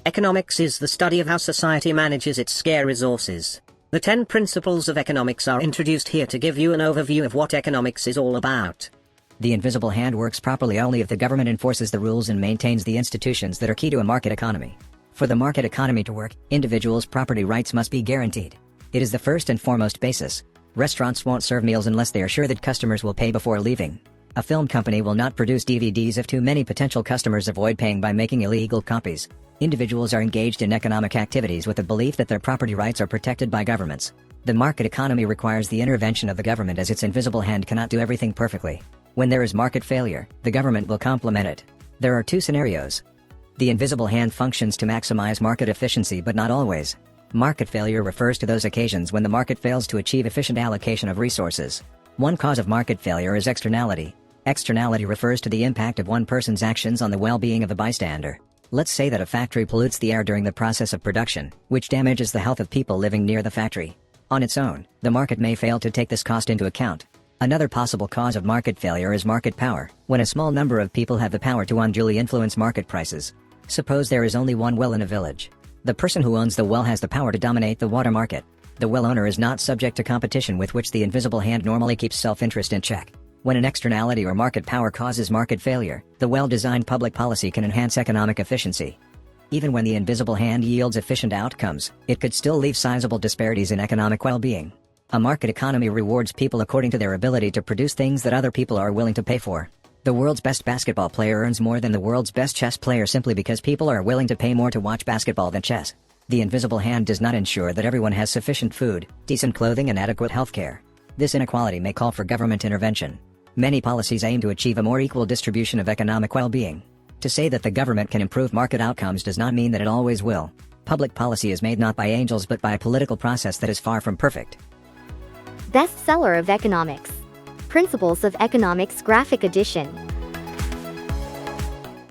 Economics is the study of how society manages its scarce resources. The 10 principles of economics are introduced here to give you an overview of what economics is all about. The invisible hand works properly only if the government enforces the rules and maintains the institutions that are key to a market economy. For the market economy to work, individuals' property rights must be guaranteed. It is the first and foremost basis. Restaurants won't serve meals unless they are sure that customers will pay before leaving. A film company will not produce DVDs if too many potential customers avoid paying by making illegal copies. Individuals are engaged in economic activities with the belief that their property rights are protected by governments. The market economy requires the intervention of the government as its invisible hand cannot do everything perfectly. When there is market failure, the government will complement it. There are two scenarios. The invisible hand functions to maximize market efficiency but not always. Market failure refers to those occasions when the market fails to achieve efficient allocation of resources. One cause of market failure is externality. Externality refers to the impact of one person's actions on the well-being of the bystander. Let's say that a factory pollutes the air during the process of production, which damages the health of people living near the factory. On its own, the market may fail to take this cost into account. Another possible cause of market failure is market power, when a small number of people have the power to unduly influence market prices. Suppose there is only one well in a village. The person who owns the well has the power to dominate the water market. The well owner is not subject to competition with which the invisible hand normally keeps self-interest in check. When an externality or market power causes market failure, the well-designed public policy can enhance economic efficiency. Even when the invisible hand yields efficient outcomes, it could still leave sizable disparities in economic well-being. A market economy rewards people according to their ability to produce things that other people are willing to pay for. The world's best basketball player earns more than the world's best chess player simply because people are willing to pay more to watch basketball than chess. The invisible hand does not ensure that everyone has sufficient food, decent clothing and adequate health care. This inequality may call for government intervention. Many policies aim to achieve a more equal distribution of economic well-being. To say that the government can improve market outcomes does not mean that it always will. Public policy is made not by angels but by a political process that is far from perfect. Bestseller of Economics. Principles of Economics Graphic Edition.